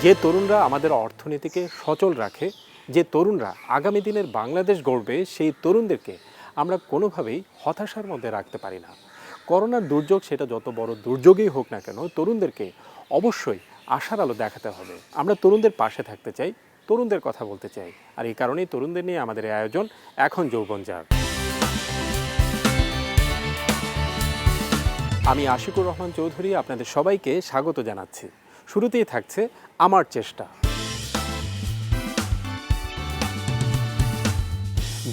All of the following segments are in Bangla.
যে তরুণরা আমাদের অর্থনীতিকে সচল রাখে, যে তরুণরা আগামী দিনের বাংলাদেশ গড়বে, সেই তরুণদেরকে আমরা কোনোভাবেই হতাশার মধ্যে রাখতে পারি না। করোনার দুর্যোগ সেটা যত বড় দুর্যোগই হোক না কেন, তরুণদেরকে অবশ্যই আশার আলো দেখাতে হবে। আমরা তরুণদের পাশে থাকতে চাই, তরুণদের কথা বলতে চাই, আর এই কারণেই তরুণদের নিয়ে আমাদের এই আয়োজন এখন যৌবনজার। আমি আশিকুর রহমান চৌধুরী আপনাদের সবাইকে স্বাগত জানাচ্ছি। শুরুতেই থাকছে আমার চেষ্টা।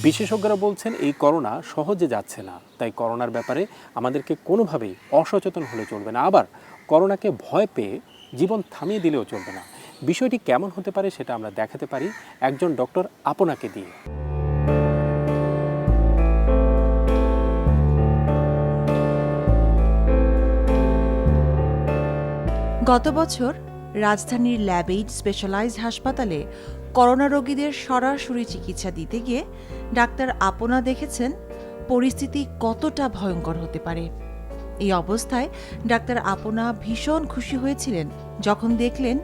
বিশেষজ্ঞরা বলছেন এই করোনা সহজে যাচ্ছে না, তাই করোনার ব্যাপারে আমাদেরকে কোনোভাবেই অসচেতন হলে চলবে না, আবার করোনাকে ভয় পেয়ে জীবন থামিয়ে দিলেও চলবে না। বিষয়টি কেমন হতে পারে সেটা আমরা দেখাতে পারি একজন ডক্টর আপনাকে দিয়ে। গত বছর রাজধানীর ল্যাবএইড স্পেশালাইজড হাসপাতালে করোনা রোগীদের সরাসরি চিকিৎসা দিতে গিয়ে ডাক্তার আপনা দেখেছেন পরিস্থিতি কতটা ভয়ঙ্কর হতে পারে। এই অবস্থায় ডাক্তার আপনা ভীষণ খুশি হয়েছিলেন যখন দেখলেন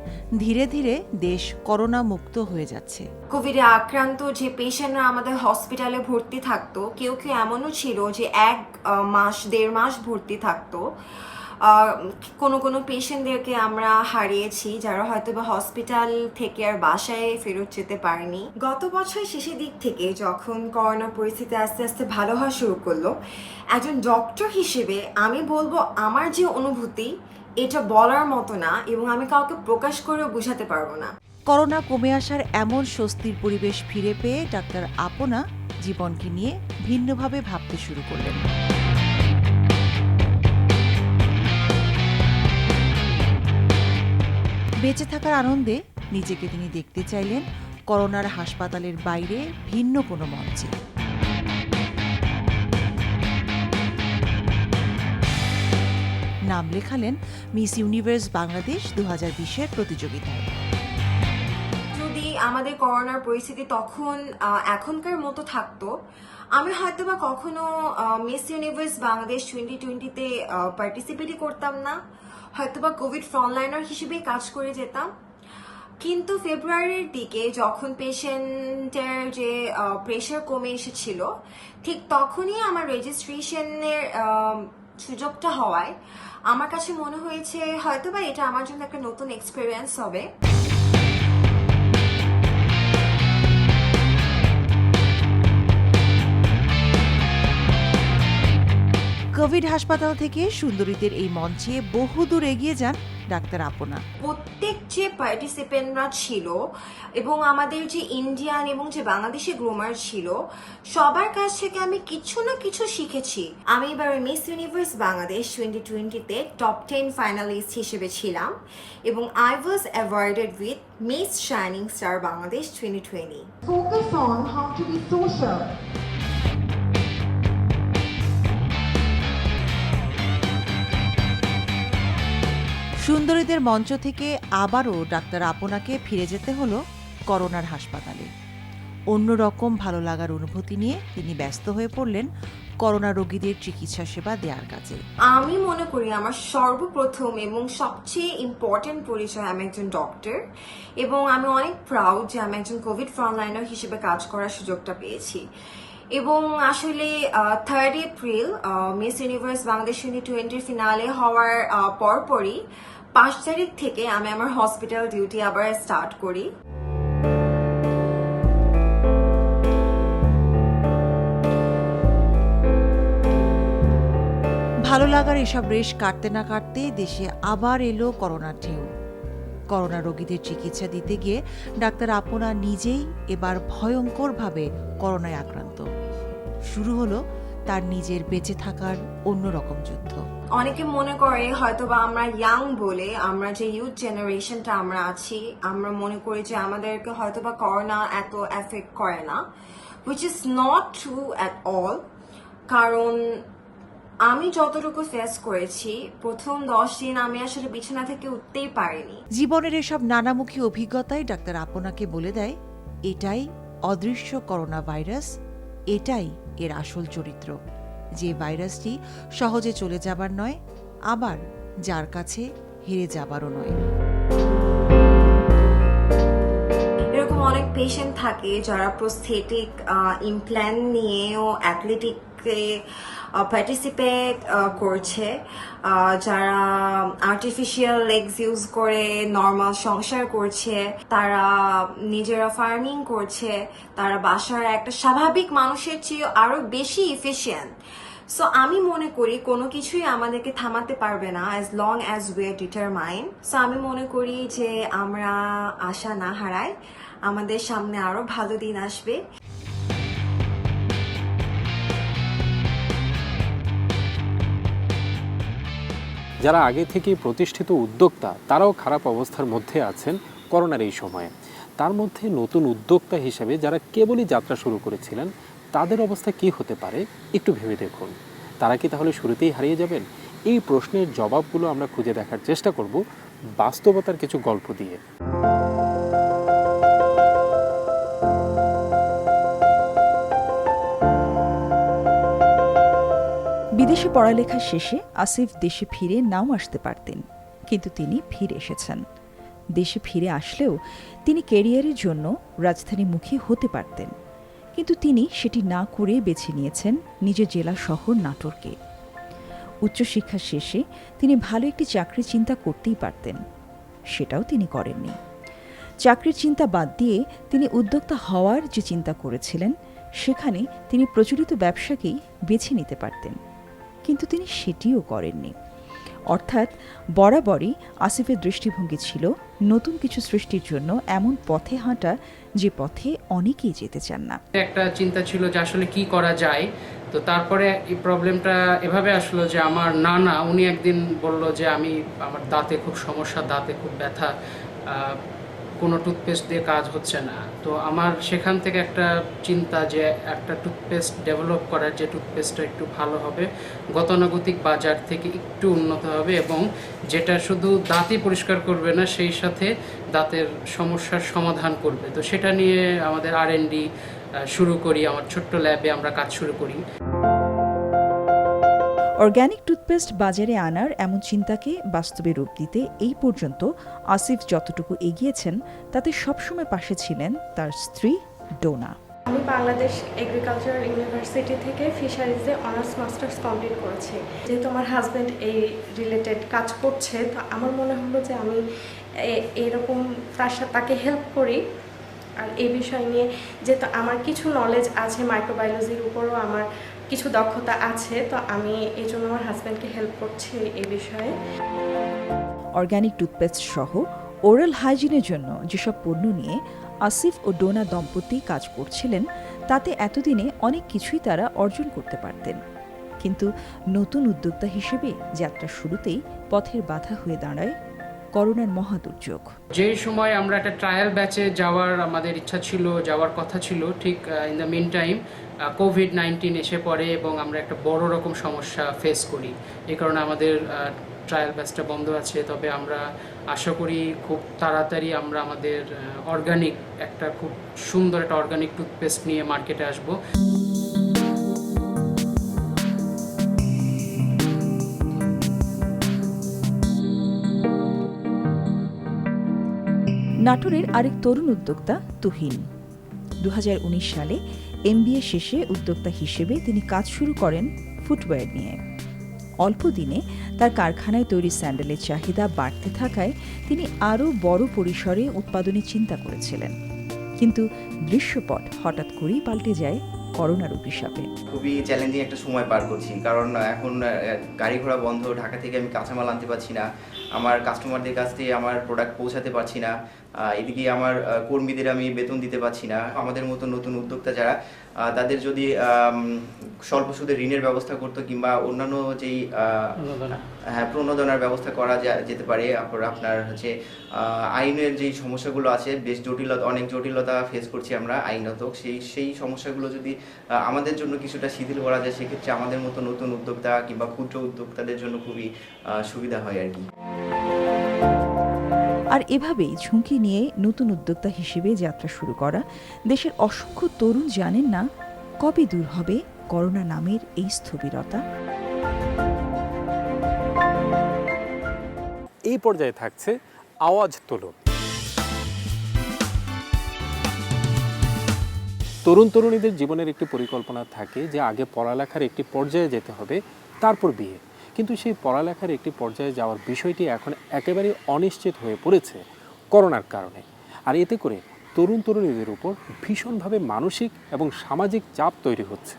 ধীরে ধীরে দেশ করোনা মুক্ত হয়ে যাচ্ছে। কোভিডে আক্রান্ত যে পেশেন্টরা আমাদের হসপিটালে ভর্তি থাকতো, কেউ কেউ এমনও ছিল যে 1-1.5 মাস ভর্তি থাকতো। কোনো পেশেন্টদেরকে আমরা হারিয়েছি যারা হয়তো বা হসপিটাল থেকে আর বাসায় ফেরত যেতে পারেনি। গত বছর শেষের দিক থেকে যখন করোনা পরিস্থিতি আস্তে আস্তে ভালো হওয়া শুরু করলো, একজন ডক্টর হিসেবে আমি বলবো আমার যে অনুভূতি এটা বলার মতো না, এবং আমি কাউকে প্রকাশ করেও বোঝাতে পারবো না। করোনা কমে আসার এমন স্বস্তির পরিবেশ ফিরে পেয়ে ডাক্তার আপনা জীবনকে নিয়ে ভিন্নভাবে ভাবতে শুরু করলেন। বেঁচে থাকার আনন্দে নিজেকে তিনি দেখতে চাইলেন করোনার হাসপাতালের বাইরে ভিন্ন কোনো মঞ্চে। নাম লেখালেন মিস ইউনিভার্স বাংলাদেশ 2020-এর প্রতিযোগিতায়। যদি আমাদের করোনার পরিস্থিতি তখন এখনকার মতো থাকতো, আমি হয়তো বা কখনো মিস ইউনিভার্স বাংলাদেশ 2020-তে পার্টিসিপেটই করতাম না, হয়তোবা কোভিড ফ্রন্টলাইনার হিসেবে কাজ করে যেতাম। কিন্তু ফেব্রুয়ারির দিকে যখন পেশেন্টের যে প্রেশার কমে এসেছিল, ঠিক তখনই আমার রেজিস্ট্রেশনের সুযোগটা হওয়ায় আমার কাছে মনে হয়েছে হয়তোবা এটা আমার জন্য একটা নতুন এক্সপিরিয়েন্স হবে। কোভিড হাসপাতাল থেকে সুন্দরীদের এই মঞ্চে বহুদূর এগিয়ে যান ডাক্তার আপনা। প্রত্যেক যে পার্টিসিপেন্টরা ছিল এবং আমাদের যে ইন্ডিয়ান এবং যে বাংলাদেশি গ্রুমার ছিল, সবার কাছ থেকে আমি কিছু না কিছু শিখেছি। আমি এবার মিস ইউনিভার্স বাংলাদেশ 2020-তে টপ 10 ফাইনালিস্ট হিসেবে ছিলাম, এবং I was awarded with Miss Shining Star Bangladesh 2020। Focus on how to be social. সুন্দরীদের মঞ্চ থেকে আবারও ডাক্তার আপনাকে ফিরে যেতে হলো করোনার হাসপাতালে। অন্যরকম ভালো লাগার অনুভূতি নিয়ে তিনি ব্যস্ত হয়ে পড়লেন করোনা রোগীদের চিকিৎসা সেবা দেওয়ার কাজে। আমি মনে করি আমার সর্বপ্রথম এবং সবচেয়ে ইম্পর্টেন্ট পরিচয় আমি একজন ডক্টর, এবং আমি অনেক প্রাউড যে আমি একজন কোভিড ফ্রন্টলাইনার হিসেবে কাজ করার সুযোগটা পেয়েছি। এবং আসলে 3 April miss Universe Bangladesh 2020 finale হওয়ার পরপরই 5 তারিখ থেকে আমি আমার হসপিটাল ডিউটি আবার স্টার্ট করি। ভালো লাগার এসব রেশ কাটতে না কাটতে দেশে আবার এলো করোনার ঢেউ। করোনা রোগীদের চিকিৎসা দিতে গিয়ে ডাক্তার আপনা নিজেই এবার ভয়ঙ্করভাবে করোনায় আক্রান্ত। শুরু হলো তার নিজের বেঁচে থাকার অন্যরকম যুদ্ধ। অনেকে মনে করে হয়তোবা আমরা ইয়াং বলে, আমরা যে ইউথ জেনারেশনটা আমরা আছি, আমরা মনে করি যে আমাদেরকে হয়তোবা করোনা এত এফেক্ট করে না, which is not true at all। কারণ আমি যতটুকু ফেস করেছি, প্রথম 10 দিন আমি আসলে বিছানা থেকে উঠতেই পারিনি। জীবনের এসব নানামুখী অভিজ্ঞতাই ডাক্তার আপনাকে বলে দেয় এটাই অদৃশ্য করোনা ভাইরাস, এটাই এর আসল চরিত্র। যে ভাইরাসটি সহজে চলে যাবার নয়, আবার যার কাছে হেরে যাবারও নয়। অনেক পেশেন্ট থাকে যারা প্রস্থেটিক ইমপ্ল্যান্ট নিয়েও অ্যাথলেটিকে পার্টিসিপেট করছে, যারা আর্টিফিশিয়াল লেগস ইউজ করে নর্মাল সংসার করছে, তারা নিজেরা ফার্মিং করছে, তারা বাসার একটা স্বাভাবিক মানুষের চেয়ে আরো বেশি এফিশিয়েন্ট। সো আমি মনে করি কোনো কিছুই আমাদেরকে থামাতে পারবে না as long as we are determined. So আমি মনে করি যে আমরা আশা না হারাই, আমাদের সামনে আরো ভালো দিন আসবে। যারা আগে থেকেই প্রতিষ্ঠিত উদ্যোক্তা তারাও খারাপ অবস্থার মধ্যে আছেন করোনার এই সময়ে। তার মধ্যে নতুন উদ্যোক্তা হিসেবে যারা কেবলই যাত্রা শুরু করেছিলেন তাদের অবস্থা কি হতে পারে একটু ভেবে দেখুন। তারা কি তাহলে শুরুতেই হারিয়ে যাবেন? এই প্রশ্নের জবাবগুলো আমরা খুঁজে দেখার চেষ্টা করব বাস্তবতার কিছু গল্প দিয়ে। বিদেশে পড়ালেখা শেষে আসিফ দেশে ফিরে নাও আসতে পারতেন, কিন্তু তিনি ফিরে এসেছেন। দেশে ফিরে আসলেও তিনি ক্যারিয়ারের জন্য রাজধানীমুখী হতে পারতেন, কিন্তু তিনি সেটি না করে বেছে নিয়েছেন নিজের জেলা শহর নাটোরকে। উচ্চশিক্ষা শেষে তিনি ভালো একটি চাকরি চিন্তা করতেই পারতেন, সেটাও তিনি করেননি। চাকরির চিন্তা বাদ দিয়ে তিনি উদ্যোক্তা হওয়ার যে চিন্তা করেছিলেন, সেখানে তিনি প্রচলিত ব্যবসাকেই বেছে নিতে পারতেন, কিন্তু তিনি সেটিও করেননি। অর্থাৎ বরাবরই আসিফের দৃষ্টিভঙ্গি ছিল নতুন কিছু সৃষ্টির জন্য এমন পথে হাঁটা যে পথে অনেকেই যেতে চান না। একটা চিন্তা ছিল যে আসলে কি করা যায়। তো তারপরে এই প্রবলেমটা এভাবে আসলো যে আমার নানা উনি একদিন বলল যে আমার দাঁতে খুব সমস্যা, দাঁতে খুব ব্যথা, কোনো টুথপেস্ট দিয়ে কাজ হচ্ছে না। তো আমার সেখান থেকে একটা চিন্তা যে একটা টুথপেস্ট ডেভেলপ করার, যে টুথপেস্টটা একটু ভালো হবে, গতানুগতিক বাজার থেকে একটু উন্নত হবে এবং যেটা শুধু দাঁতই পরিষ্কার করবে না, সেই সাথে দাঁতের সমস্যার সমাধান করবে। তো সেটা নিয়ে আমাদের R&D শুরু করি, আমার ছোট্ট ল্যাবে আমরা কাজ শুরু করি। অর্গ্যানিক টুথপেস্ট বাজারে আনার এমন চিন্তাকে বাস্তবে রূপ দিতে এই পর্যন্ত আসিফ যতটুকু এগিয়েছেন তাতে সবসময় পাশে ছিলেন তার স্ত্রী ডোনা। আমি বাংলাদেশ এগ্রিকালচারাল ইউনিভার্সিটি থেকে ফিশারিজে অনার্স মাস্টার্স কমপ্লিট করেছি। যেহেতু আমার হাজব্যান্ড এই রিলেটেড কাজ করছে, তো আমার মনে হলো যে আমি এরকম তাকে হেল্প করি। আর এই বিষয় নিয়ে যেহেতু আমার কিছু নলেজ আছে, মাইক্রোবায়োলজির উপরও আমার কিছু দক্ষতা আছে, তো আমি এই জন্য আমার হাজব্যান্ডকে হেল্প করছি এই বিষয়ে। অর্গ্যানিক টুথপেস্ট সহ ওরাল হাইজিনের জন্য যেসব পণ্য নিয়ে আসিফ ও ডোনা দম্পতি কাজ করছিলেন, তাতে এতদিনে অনেক কিছুই তারা অর্জন করতে পারতেন। কিন্তু নতুন উদ্যোক্তা হিসেবে যাত্রা শুরুতেই পথের বাধা হয়ে দাঁড়ায় করোনার মহাদুর্যোগ। যেই সময় আমরা একটা ট্রায়াল ব্যাচে যাওয়ার আমাদের ইচ্ছা ছিল, যাওয়ার কথা ছিল, ঠিক ইন দ্য মিন টাইম কোভিড-19 এসে পড়ে এবং আমরা একটা বড় রকম সমস্যা ফেস করি। এই কারণে আমাদের ট্রায়াল ব্যাচটা বন্ধ আছে। তবে আমরা আশা করি খুব তাড়াতাড়ি আমরা আমাদের অর্গানিক একটা খুব সুন্দর একটা অর্গানিক টুথপেস্ট নিয়ে মার্কেটে আসবো। নাটোরের আরেক তরুণ উদ্যোক্তা তুহিন 2019 সালে MBA শেষে উদ্যোক্তা হিসেবে তিনি কাজ শুরু করেন ফুটওয়্যার নিয়ে। অল্প দিনে তার কারখানায় তৈরি স্যান্ডেলের চাহিদা বাড়তে থাকায় তিনি আরও বড় পরিসরে উৎপাদনের চিন্তা করেছিলেন, কিন্তু দৃশ্যপট হঠাৎ করেই পাল্টে যায় করোনার অভিশাপে। খুবই চ্যালেঞ্জিং একটা সময় পার করছি, কারণ এখন গাড়ি ঘোড়া বন্ধ, ঢাকা থেকে আমি কাঁচামাল আনতে পারছি না, আমার কাস্টমারদের কাছ থেকে আমার প্রোডাক্ট পৌঁছাতে পারছি না, এদিকে আমার কর্মীদের আমি বেতন দিতে পারছি না। আমাদের মতো নতুন উদ্যোক্তা যারা, তাদের যদি স্বল্প সুদের ঋণের ব্যবস্থা করতো কিংবা অন্যান্য যেই প্রণোদনার ব্যবস্থা করা যেতে পারে। আপনার হচ্ছে আইনের যেই সমস্যাগুলো আছে, বেশ অনেক জটিলতা ফেস করছি আমরা আইনত, সেই সমস্যাগুলো যদি আমাদের জন্য কিছুটা শিথিল করা যায়, সেক্ষেত্রে আমাদের মতো নতুন উদ্যোক্তা কিংবা ক্ষুদ্র উদ্যোক্তাদের জন্য খুবই সুবিধা হয় আর কি। আর এভাবেই ঝুঁকি নিয়ে নতুন উদ্যোক্তা হিসেবে যাত্রা শুরু করা দেশের অসংখ্য তরুণ জানেন না কবে দূর হবে করোনা নামের এই স্থবিরতা। এই পর্যায়ে থাকছে আওয়াজ তোলো। তরুণ তরুণীদের জীবনের একটি পরিকল্পনা থাকে যে আগে পড়ালেখার একটি পর্যায়ে যেতে হবে, তারপর বিয়ে। কিন্তু সেই পড়ালেখার একটি পর্যায়ে যাওয়ার বিষয়টি এখন একেবারে অনিশ্চিত হয়ে পড়েছে করোনার কারণে। আর এতে করে তরুণ তরুণীদের উপর ভীষণভাবে মানসিক এবং সামাজিক চাপ তৈরি হচ্ছে।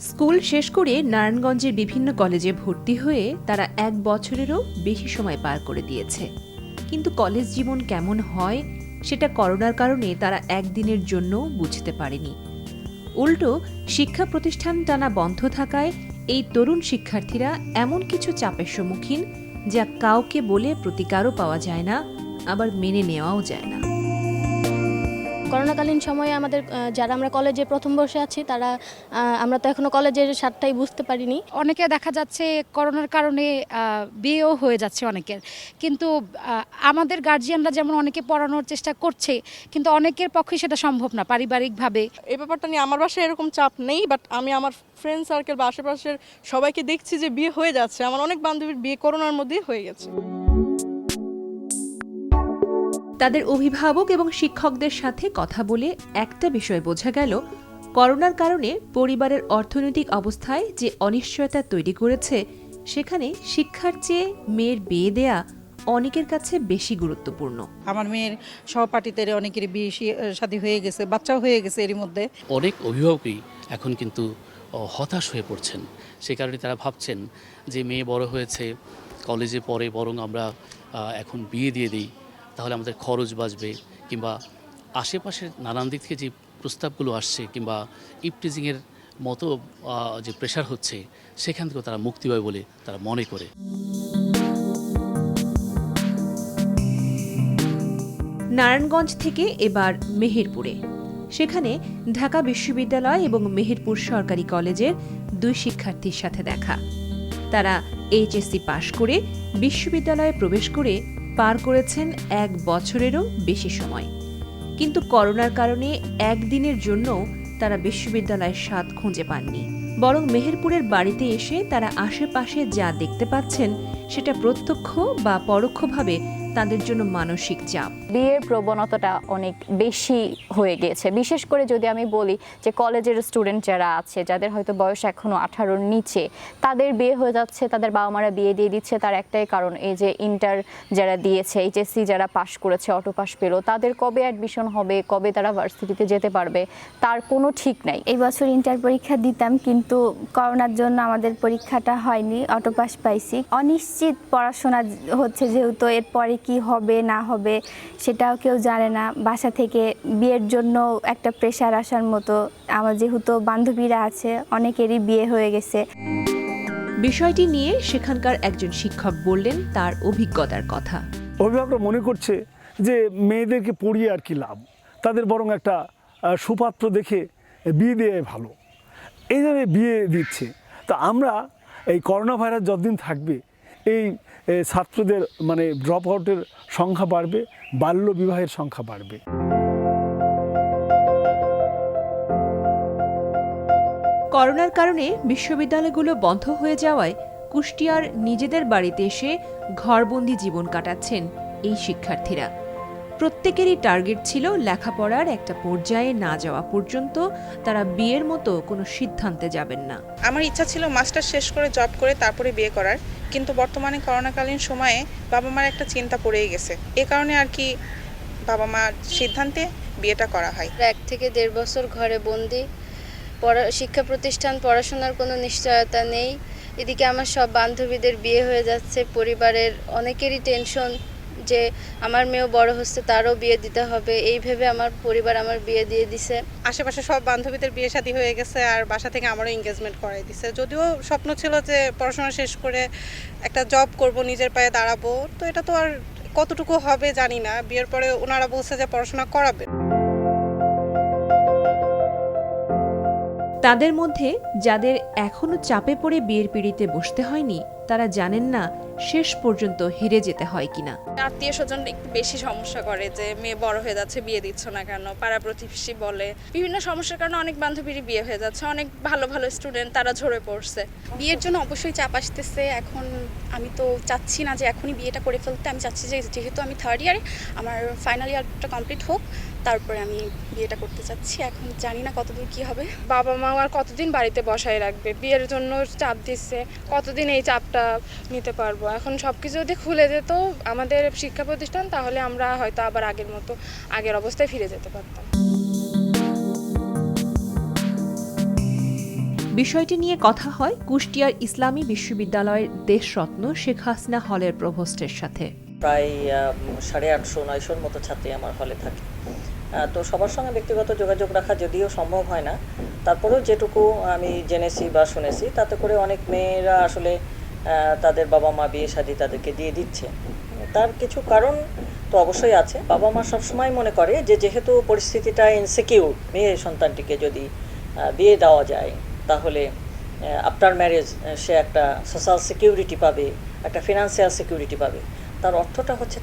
স্কুল শেষ করে নারায়ণগঞ্জের বিভিন্ন কলেজে ভর্তি হয়ে তারা 1 বছরেরও বেশি সময় পার করে দিয়েছে। কিন্তু কলেজ জীবন কেমন হয় সেটা করোনার কারণে তারা একদিনের জন্য বুঝতে পারেনি। উল্টো শিক্ষা প্রতিষ্ঠান টানা বন্ধ থাকায় এই তরুণ শিক্ষার্থীরা এমন কিছু চাপের সম্মুখীন যা কাউকে বলে প্রতিকারও পাওয়া যায় না, আবার মেনে নেওয়াও যায় না। করোনাকালীন সময়ে আমাদের যারা আমরা কলেজে প্রথম বর্ষে আছি তারা আমরা তো এখনো কলেজের স্বাদটাই বুঝতে পারিনি। অনেকে দেখা যাচ্ছে করোনার কারণে বিয়েও হয়ে যাচ্ছে অনেকের, কিন্তু আমাদের গার্জিয়ানরা যেমন অনেকে পড়ানোর চেষ্টা করছে, কিন্তু অনেকের পক্ষে সেটা সম্ভব না পারিবারিকভাবে। এই ব্যাপারটা নিয়ে আমার বাসায় এরকম চাপ নেই, বাট আমি আমার ফ্রেন্ড সার্কেল বা আশেপাশের সবাইকে দেখছি যে বিয়ে হয়ে যাচ্ছে। আমার অনেক বান্ধবীর বিয়ে করোনার মধ্যেই হয়ে গেছে। তাদের অভিভাবক এবং শিক্ষকদের সাথে কথা বলে একটা বিষয় বোঝা গেল, করোনার কারণে পরিবারের অর্থনৈতিক অবস্থায় যে অনিশ্চয়তা তৈরি করেছে, সেখানে শিক্ষার চেয়ে মেয়ের বিয়ে দেয়া অনেকের কাছে বেশি গুরুত্বপূর্ণ। আমার মেয়ের সহপাঠীদের অনেকেরই বিয়ে শাদী হয়ে গেছে, বাচ্চাও হয়ে গেছে এরই মধ্যে। অনেক অভিভাবকই এখন কিন্তু হতাশ হয়ে পড়ছেন। সে কারণে তারা ভাবছেন যে মেয়ে বড় হয়েছে, কলেজে পড়ে, বরং আমরা এখন বিয়ে দিয়ে দিই, তাহলে আমাদের খরচ বাঁচবে, কিংবা আশেপাশের নানান দিক থেকে যে প্রস্তাবগুলো আসছে কিংবা ইপটিজিংয়ের মতো যে প্রেশার হচ্ছে, সেখান থেকেও তারা মুক্তি পাবে বলে তারা মনে করে। নারায়ণগঞ্জ থেকে এবার মেহেরপুরে। সেখানে ঢাকা বিশ্ববিদ্যালয় এবং মেহেরপুর সরকারি কলেজের 2 শিক্ষার্থীর সাথে দেখা। তারা এইচএসসি পাশ করে বিশ্ববিদ্যালয়ে প্রবেশ করে পার করেছেন 1 বছরেরও বেশি সময়। কিন্তু করোনার কারণে একদিনের জন্য তারা বিশ্ববিদ্যালয়ের স্বাদ খুঁজে পাননি, বরং মেহেরপুরের বাড়িতে এসে তারা আশেপাশে যা দেখতে পাচ্ছেন সেটা প্রত্যক্ষ বা পরোক্ষভাবে তাদের জন্য মানসিক চাপ। বিয়ের প্রবণতাটা অনেক বেশি হয়ে গিয়েছে, বিশেষ করে যদি আমি বলি যে কলেজের স্টুডেন্ট যারা আছে, যাদের হয়তো বয়স এখনো 18-র নিচে, তাদের বিয়ে হয়ে যাচ্ছে, তাদের বাবা মারা বিয়ে দিয়ে দিচ্ছে। তার একটাই কারণ, এই যে ইন্টার যারা দিয়েছে, এইচএসসি যারা পাশ করেছে, অটো পাস পেলো, তাদের কবে অ্যাডমিশন হবে, কবে তারা ভার্সিটিতে যেতে পারবে, তার কোনো ঠিক নাই। এই বছর ইন্টার পরীক্ষা দিতাম, কিন্তু করোনার জন্য আমাদের পরীক্ষাটা হয়নি, অটো পাস পাইছি। অনিশ্চিত পড়াশোনা হচ্ছে, যেহেতু এরপরে কি হবে না হবে সেটাও কেউ জানে না। বাসা থেকে বিয়ের জন্য একটা প্রেশার আসার মতো। আমার যেহেতু বান্ধবীরা আছে, অনেকেরই বিয়ে হয়ে গেছে। বিষয়টি নিয়ে সেখানকার একজন শিক্ষক বললেন তার অভিজ্ঞতার কথা। অভিভাবকরা মনে করছে যে মেয়েদেরকে পড়িয়ে আর কি লাভ, তাদের বরং একটা সুপাত্র দেখে বিয়ে দিয়ে ভালো, এই ধরনের বিয়ে দিচ্ছে। তো আমরা এই করোনা ভাইরাস যতদিন থাকবে, এই ছাত্রদের মানে ড্রপ আউটের সংখ্যা বাড়বে, বাল্য বিবাহের সংখ্যা বাড়বে। করোনার কারণে বিশ্ববিদ্যালয়গুলো বন্ধ হয়ে যাওয়ায় কুষ্টিয়ার নিজেদের বাড়িতে এসে ঘরবন্দি জীবন কাটাচ্ছেন এই শিক্ষার্থীরা। প্রত্যেকেরই টার্গেট ছিল লেখাপড়ার একটা পর্যায়ে না যাওয়া পর্যন্ত তারা বিয়ের মতো কোনো সিদ্ধান্তে যাবেন না। আমার ইচ্ছা ছিল মাস্টার শেষ করে জব করে তারপরে বিয়ে করার, কিন্তু বর্তমানে করোনাকালীন সময়ে বাবা মার একটা চিন্তা পড়েই গেছে। এ কারণে আর কি বাবা মার সিদ্ধান্তে বিয়েটা করা হয়। 1 থেকে 1.5 বছর ঘরে বন্দি, শিক্ষা প্রতিষ্ঠান, পড়াশোনার কোনো নিশ্চয়তা নেই। এদিকে আমার সব বান্ধবীদের বিয়ে হয়ে যাচ্ছে, পরিবারের অনেকেরই টেনশন যে আমার মেয়েও বড় হচ্ছে, তারও বিয়ে দিতে হবে। এই ভেবে আমার পরিবার আমার বিয়ে দিয়ে দিছে। আশেপাশে সব বান্ধবীদের বিয়ে শাদী হয়ে গেছে, আর বাসা থেকে আমারও এনগেজমেন্ট করাই দিছে। যদিও স্বপ্ন ছিল যে পড়াশোনা শেষ করে একটা জব করব, নিজের পায়ে দাঁড়াবো, তো এটা তো আর কতটুকু হবে জানি না। বিয়ের পরে ওনারা বলছে যে পড়াশোনা করাবে। তাদের মধ্যে যাদের এখনো চাপে পড়ে বিয়ের পিঁড়িতে বসতে হয়নি, তারা জানেন না শেষ পর্যন্ত হেরে যেতে হয় কিনা। আত্মীয় স্বজন একটু বেশি সমস্যা করে যে মেয়ে বড় হয়ে যাচ্ছে, বিয়ে দিচ্ছ না কেন, পাড়া প্রতিবেশী বলে। বিভিন্ন সমস্যার কারণে অনেক বান্ধবীরই বিয়ে হয়ে যাচ্ছে, অনেক ভালো ভালো স্টুডেন্ট তারা ঝরে পড়ছে। বিয়ের জন্য অবশ্যই চাপ আসতেছে। এখন আমি তো চাচ্ছি না যে এখনই বিয়েটা করে ফেলতে, আমি চাচ্ছি যে যেহেতু আমি 3rd ইয়ারে, আমার ফাইনাল ইয়ারটা কমপ্লিট হোক, তারপরে আমি বিয়েটা করতে চাচ্ছি। এখন জানি না কতদূর কি হবে। বাবা মা আর কতদিন বাড়িতে বসায় রাখবে, বিয়ের জন্য চাপ দিচ্ছে, কতদিন এই চাপটা নিতে পারবো। এখন সব কিছু যদি খুলে যেত আমাদের শিক্ষা প্রতিষ্ঠান, তাহলে আমরা হয়তো আবার আগের মতো আগের অবস্থায় ফিরে যেতে পারতাম। বিষয়টি নিয়ে কথা হয় কুষ্টিয়ার ইসলামী বিশ্ববিদ্যালয়ের দেশরত্ন শেখ হাসিনা হলের প্রভোস্টের সাথে। প্রায় 850-900 মতো ছাত্রী আমার হলে থাকে। তো সবার সঙ্গে ব্যক্তিগত যোগাযোগ রাখা যদিও সম্ভব হয় না, তারপরেও যেটুকু আমি জেনেছি বা শুনেছি তাতে করে অনেক মেয়েরা আসলে তাদের বাবা মা বিয়ে শাদী তাদেরকে দিয়ে দিচ্ছে। তার কিছু কারণ তো অবশ্যই আছে। বাবা মা সবসময় মনে করে যে যেহেতু পরিস্থিতিটা ইনসিকিউর, মেয়ে সন্তানটিকে যদি বিয়ে দেওয়া যায় তাহলে আফটার ম্যারেজ সে একটা সোশ্যাল সিকিউরিটি পাবে, একটা ফিনান্সিয়াল সিকিউরিটি পাবে। তার অর্থটা হচ্ছে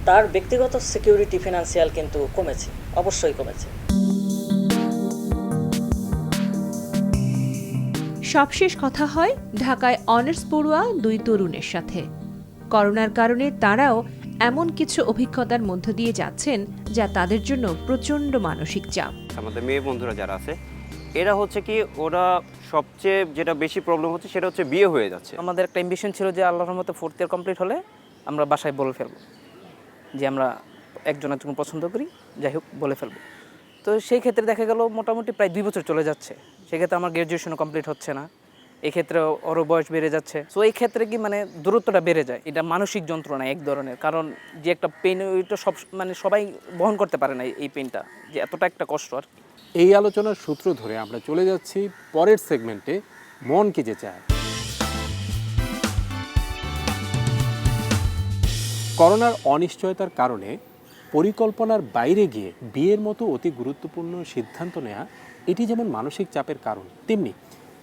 তার ব্যক্তিগত সিকিউরিটি ফিনান্সিয়াল কিন্তু কমেছে, অবশ্যই কমেছে। সবশেষ কথা হয় ঢাকায় অনার্স পড়ুয়া 2 তরুণের সাথে। করোনার কারণে তারাও এমন কিছু অভিজ্ঞতার মধ্য দিয়ে যাচ্ছেন যা তাদের জন্য প্রচণ্ড মানসিক চাপ। আমাদের মেয়ে বন্ধুরা যারা আছে এরা হচ্ছে কি, ওরা সবচেয়ে যেটা বেশি প্রবলেম হচ্ছে সেটা হচ্ছে বিয়ে হয়ে যাচ্ছে। আমাদের একটা অ্যাম্বিশন ছিল যে আল্লাহর রহমতে 4th ইয়ার কমপ্লিট হলে আমরা বাসায় বলে ফেলবো যে আমরা একজন পছন্দ করি, যাই হোক বলে ফেলবো। তো সেই ক্ষেত্রে দেখা গেল মোটামুটি প্রায় 2 বছর চলে যাচ্ছে। সেক্ষেত্রে আমার গ্র্যাজুয়েশনও কমপ্লিট হচ্ছে না, এই ক্ষেত্রে ওরও বয়স বেড়ে যাচ্ছে। সো এই ক্ষেত্রে কি মানে দূরত্বটা বেড়ে যায়। এটা মানসিক যন্ত্রণা এক ধরনের, কারণ যে একটা পেন ওইটা সবাই বহন করতে পারে না এই পেনটা, যে এতটা একটা কষ্ট আর কি। এই আলোচনার সূত্র ধরে আমরা চলে যাচ্ছি পরের সেগমেন্টে, মন কি যে চায়। করোনার অনিশ্চয়তার কারণে পরিকল্পনার বাইরে গিয়ে বিয়ের মতো অতি গুরুত্বপূর্ণ সিদ্ধান্ত নেওয়া, এটি যেমন মানসিক চাপের কারণ, তেমনি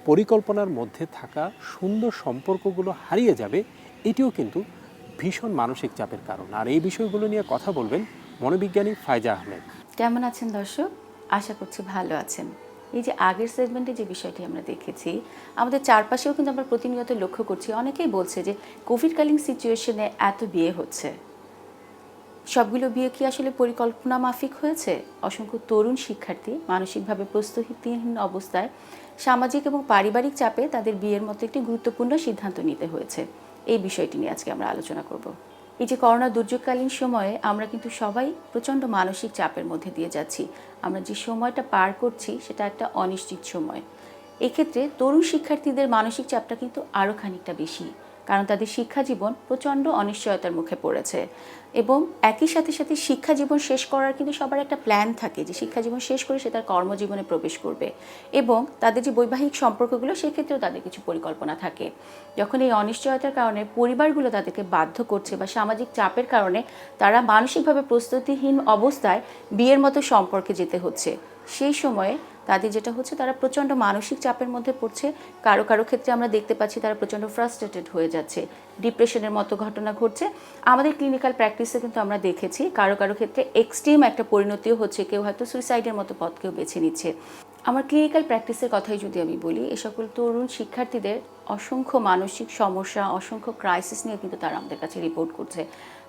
পরিকল্পনার মধ্যে থাকা সুন্দর সম্পর্কগুলো হারিয়ে যাবে, এটিও কিন্তু ভীষণ মানসিক চাপের কারণ। আর এই বিষয়গুলো নিয়ে কথা বলবেন মনোবিজ্ঞানী ফায়জা আহমেদ। কেমন আছেন দর্শক? আশা করছি ভালো আছেন। এই যে আগের সেগমেন্টে যে বিষয়টি আমরা দেখেছি, আমাদের চারপাশেও কিন্তু আমরা প্রতিনিয়ত লক্ষ্য করছি, অনেকেই বলছে যে কোভিডকালীন সিচুয়েশনে এত বিয়ে হচ্ছে। সবগুলো বিয়ে কি আসলে পরিকল্পনা মাফিক হয়েছে? অসংখ্য তরুণ শিক্ষার্থী মানসিকভাবে প্রস্তুতিহীন অবস্থায় সামাজিক এবং পারিবারিক চাপে তাদের বিয়ের মতো একটি গুরুত্বপূর্ণ সিদ্ধান্ত নিতে হয়েছে। এই বিষয়টি নিয়ে আজকে আমরা আলোচনা করব। এই যে করোনা দুর্যোগকালীন সময়ে আমরা কিন্তু সবাই প্রচণ্ড মানসিক চাপের মধ্যে দিয়ে যাচ্ছি। আমরা যে সময়টা পার করছি সেটা একটা অনিশ্চিত সময়। এক্ষেত্রে তরুণ শিক্ষার্থীদের মানসিক চাপটা কিন্তু আরও খানিকটা বেশি, কারণ তাদের শিক্ষা জীবন প্রচণ্ড অনিশ্চয়তার মুখে পড়েছে। এবং একই সাথে সাথে শিক্ষা জীবন শেষ করার কিন্তু সবার একটা প্ল্যান থাকে যে শিক্ষা জীবন শেষ করে সে তার কর্মজীবনে প্রবেশ করবে, এবং তাদের যে বৈবাহিক সম্পর্কগুলো সেক্ষেত্রেও তাদের কিছু পরিকল্পনা থাকে। যখন এই অনিশ্চয়তার কারণে পরিবারগুলো তাদেরকে বাধ্য করছে বা সামাজিক চাপের কারণে তারা মানসিকভাবে প্রস্তুতিহীন অবস্থায় বিয়ের মতো সম্পর্কে যেতে হচ্ছে, সেই সময়ে তাদের যেটা হচ্ছে তারা প্রচণ্ড মানসিক চাপের মধ্যে পড়ছে। কারো কারো ক্ষেত্রে আমরা দেখতে পাচ্ছি তারা প্রচণ্ড ফ্রাস্ট্রেটেড হয়ে যাচ্ছে, ডিপ্রেশনের মতো ঘটনা ঘটছে। আমাদের ক্লিনিক্যাল প্র্যাকটিসে কিন্তু আমরা দেখেছি কারো কারো ক্ষেত্রে এক্সট্রিম একটা পরিণতিও হচ্ছে, কেউ হয়তো সুইসাইডের মতো পথকেও বেছে নিচ্ছে। আমার ক্লিনিক্যাল প্র্যাকটিসের কথাই যদি আমি বলি, এ সকল তরুণ শিক্ষার্থীদের অসংখ্য মানসিক সমস্যা, অসংখ্য ক্রাইসিস নিয়ে কিন্তু তারা আমাদের কাছে রিপোর্ট করছে।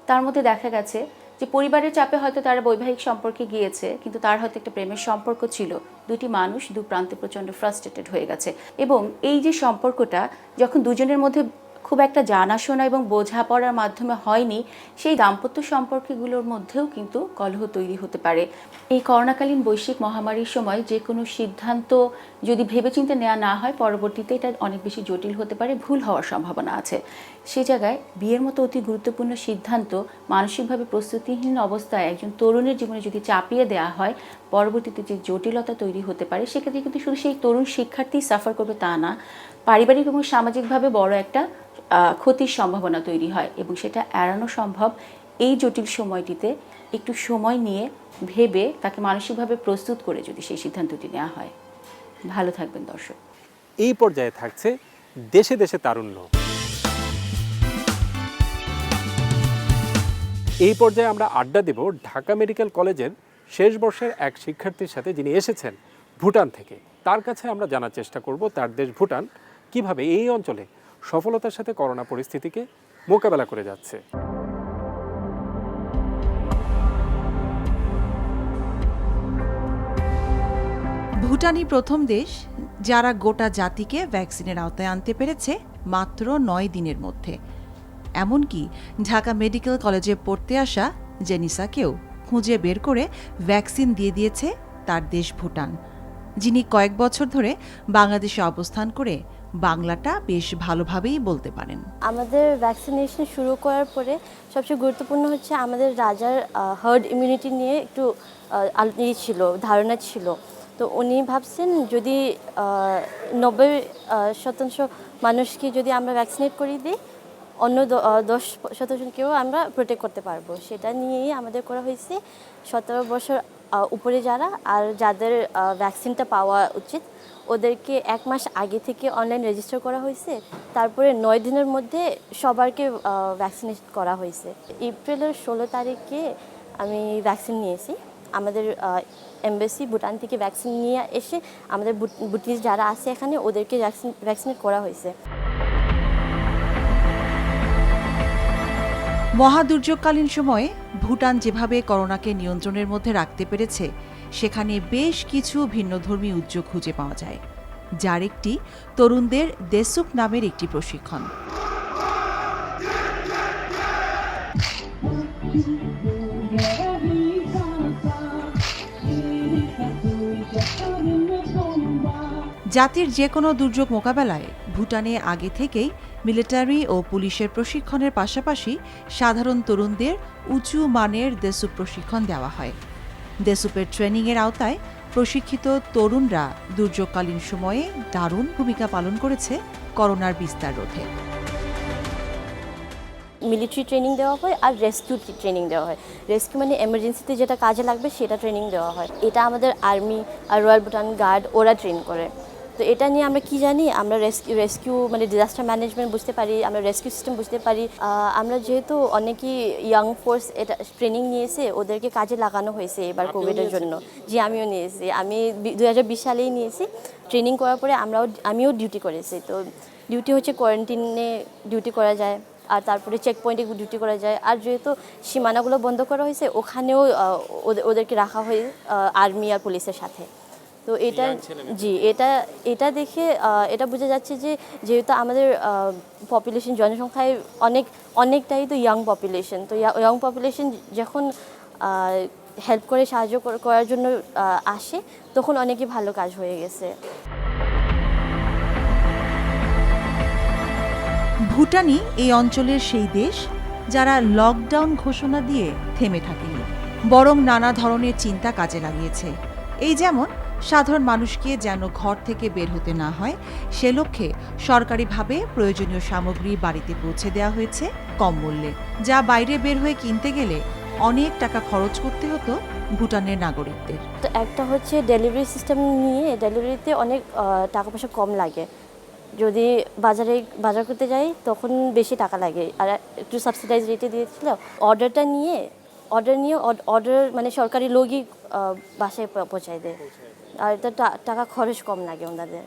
তার মধ্যে দেখা গেছে যে পরিবারের চাপে হয়তো তারা বৈবাহিক সম্পর্কে গিয়েছে, কিন্তু তার হয়তো একটা প্রেমের সম্পর্ক ছিল, দুটি মানুষ দু প্রান্তে প্রচণ্ড ফ্রাস্ট্রেটেড হয়ে গেছে। এবং এই যে সম্পর্কটা যখন দুজনের মধ্যে খুব একটা জানাশোনা এবং বোঝাপড়ার মাধ্যমে হয়নি, সেই দাম্পত্য সম্পর্কগুলোর মধ্যেও কিন্তু কলহ তৈরি হতে পারে। এই করোনাকালীন বৈশ্বিক মহামারীর সময় যে কোনো সিদ্ধান্ত যদি ভেবেচিন্তে নেওয়া না হয়, পরবর্তীতে এটা অনেক বেশি জটিল হতে পারে, ভুল হওয়ার সম্ভাবনা আছে। সে জায়গায় বিয়ের মতো অতি গুরুত্বপূর্ণ সিদ্ধান্ত মানসিকভাবে প্রস্তুতিহীন অবস্থায় একজন তরুণের জীবনে যদি চাপিয়ে দেওয়া হয়, পরবর্তীতে যে জটিলতা তৈরি হতে পারে, সেক্ষেত্রে কিন্তু শুধু সেই তরুণ শিক্ষার্থী সাফার করবে তা না, পারিবারিক এবং সামাজিকভাবে বড় একটা ক্ষতির সম্ভাবনা তৈরি হয়। এবং সেটা এড়ানো সম্ভব এই জটিল সময়টিতে একটু সময় নিয়ে ভেবে তাকে মানসিকভাবে প্রস্তুত করে যদি সেই সিদ্ধান্তটি নেওয়া হয়। ভালো থাকবেন দর্শক। এই পর্যায়ে থাকছে দেশে দেশে তারুণ্য। এই পর্যায়ে আমরা আড্ডা দেব ঢাকা মেডিকেল কলেজের শেষ বর্ষের এক শিক্ষার্থীর সাথে, যিনি এসেছেন ভুটান থেকে। তার কাছে আমরা জানার চেষ্টা করব তার দেশ ভুটান কিভাবে এই অঞ্চলে সফলতার সাথে করোনা পরিস্থিতিকে মোকাবেলা করে যাচ্ছে। ভুটানই প্রথম দেশ যারা গোটা জাতিকে ভ্যাকসিনের আওতায় আনতে পেরেছে মাত্র 9 দিনের মধ্যে। এমনকি ঢাকা মেডিকেল কলেজে পড়তে আসা জেনিসাকেও খুঁজে বের করে ভ্যাকসিন দিয়ে দিয়েছে তার দেশ ভুটান, যিনি কয়েক বছর ধরে বাংলাদেশে অবস্থান করে বাংলাটা বেশ ভালোভাবেই বলতে পারেন। আমাদের ভ্যাকসিনেশন শুরু করার পরে সবচেয়ে গুরুত্বপূর্ণ হচ্ছে আমাদের রাজার হার্ড ইমিউনিটি নিয়ে একটু ছিল, ধারণা ছিল। তো উনি ভাবছেন যদি 90% মানুষকে যদি আমরা ভ্যাকসিনেট করিয়ে দিই, অন্য 10%কেও আমরা প্রোটেক্ট করতে পারবো। সেটা নিয়েই আমাদের করা হয়েছে। 17 বছর উপরে যারা আর যাদের ভ্যাকসিনটা পাওয়া উচিত ওদেরকে 1 মাস আগে থেকে অনলাইন রেজিস্টার করা হয়েছে। তারপরে 9 দিনের মধ্যে সবারকে ভ্যাকসিনেট করা হয়েছে। এপ্রিলের 16 তারিখে আমি ভ্যাকসিন নিয়েছি। আমাদের এমবাসি ভুটান থেকে ভ্যাকসিন নিয়ে এসে আমাদের বুটিস যারা আছে এখানে ওদেরকে ভ্যাকসিনেট করা হয়েছে। মহাদুর্যোগকালীন সময়ে ভুটান যেভাবে করোনাকে নিয়ন্ত্রণের মধ্যে রাখতে পেরেছে, সেখানে বেশ কিছু ভিন্নধর্মী উদ্যোগ খুঁজে পাওয়া যায়, যার একটি তরুণদের দেসুক নামের একটি প্রশিক্ষণ। জাতির যে কোনো দুর্যোগ মোকাবেলায় ভুটানে আগে থেকেই মিলিটারি ও পুলিশের প্রশিক্ষণের পাশাপাশি সাধারণ তরুণদের উঁচু মানের দেসুপ প্রশিক্ষণ দেওয়া হয়। দেসুপের ট্রেনিংয়ের আওতায় প্রশিক্ষিত তরুণরা দুর্যোগকালীন সময়ে দারুণ ভূমিকা পালন করেছে করোনার বিস্তার রোধে। মিলিটারি ট্রেনিং দেওয়া হয় আর রেস্কিউ ট্রেনিং দেওয়া হয়। রেস্কিউ মানে এমার্জেন্সিতে যেটা কাজে লাগবে সেটা ট্রেনিং দেওয়া হয়। এটা আমাদের আর্মি আর রয়্যাল ভুটান গার্ড ওরা ট্রেন করে। তো এটা নিয়ে আমরা কি জানি, আমরা রেস্কিউ মানে ডিজাস্টার ম্যানেজমেন্ট বুঝতে পারি, আমরা রেস্কিউ সিস্টেম বুঝতে পারি। আমরা যেহেতু অনেকেই ইয়াং ফোর্স এটা ট্রেনিং নিয়েছে, ওদেরকে কাজে লাগানো হয়েছে এবার কোভিডের জন্য। জি, আমিও নিয়েছি। আমি 2020 সালেই নিয়েছি। ট্রেনিং করার পরে আমিও ডিউটি করেছি। তো ডিউটি হচ্ছে কোয়ারেন্টিনে ডিউটি করা যায়, আর তারপরে চেক পয়েন্টে ডিউটি করা যায়। আর যেহেতু সীমানাগুলো বন্ধ করা হয়েছে, ওখানেও ওদেরকে রাখা হয় আর্মি আর পুলিশের সাথে। তো এটা জি এটা দেখে এটা বোঝা যাচ্ছে যে যেহেতু আমাদের পপুলেশন জনসংখ্যায় অনেকটাই তো ইয়াং পপুলেশন। তো ইয়াং পপুলেশন যখন হেল্প করে সাহায্য করার জন্য আসে, তখন অনেকই ভালো কাজ হয়ে গেছে। ভুটানই এই অঞ্চলের সেই দেশ যারা লকডাউন ঘোষণা দিয়ে থেমে থাকেনি, বরং নানা ধরনের চিন্তা কাজে লাগিয়েছে। এই যেমন সাধারণ মানুষকে যেন ঘর থেকে বের হতে না হয়, সে লক্ষ্যে সরকারিভাবে প্রয়োজনীয় সামগ্রী বাড়িতে পৌঁছে দেওয়া হয়েছে কম মূল্যে, যা বাইরে বের হয়ে কিনতে গেলে অনেক টাকা খরচ করতে হতো ভুটানের নাগরিকদের। তো একটা হচ্ছে ডেলিভারি সিস্টেম নিয়ে, ডেলিভারিতে অনেক টাকা পয়সা কম লাগে। যদি বাজার করতে যাই তখন বেশি টাকা লাগে, আর একটু সাবসিডাইজ রেটে দিয়েছিল। অর্ডার মানে সরকারি লোকই বাসায় পৌঁছায় দেয়, আর এটা টাকা খরচ কম লাগে ওনাদের।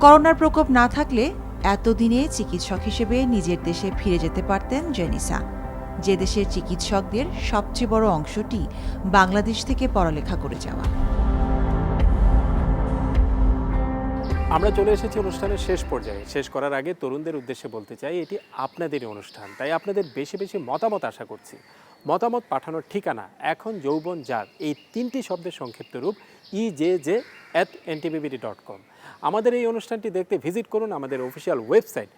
করোনার প্রকোপ না থাকলে এতদিনে চিকিৎসক হিসেবে নিজের দেশে ফিরে যেতে পারতেন জেনিসা, যে দেশের চিকিৎসকদের সবচেয়ে বড় অংশটি বাংলাদেশ থেকে পড়ালেখা করে যাওয়া। আমরা চলে এসেছি অনুষ্ঠানের শেষ পর্যায়ে। শেষ করার আগে তরুণদের উদ্দেশ্যে বলতে চাই, এটি আপনাদেরই অনুষ্ঠান, তাই আপনাদের বেশি বেশি মতামত আশা করছি। মতামত পাঠানোর ঠিকানা এখন যৌবন যার, এই 3টি শব্দের সংক্ষিপ্ত রূপ ejj@ntbbd.com। আমাদের এই অনুষ্ঠানটি দেখতে ভিজিট করুন আমাদের অফিসিয়াল ওয়েবসাইট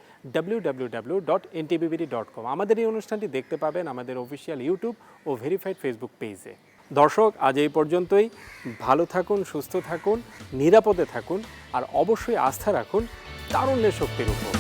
www.ntbbd.com। আমাদের এই অনুষ্ঠানটি দেখতে পাবেন আমাদের অফিসিয়াল ইউটিউব ও ভেরিফাইড ফেসবুক পেজে। দর্শক, আজ এই পর্যন্তই। ভালো থাকুন, সুস্থ থাকুন, নিরাপদে থাকুন, আর অবশ্যই আস্থা রাখুন তারুণ্যের শক্তির উপর।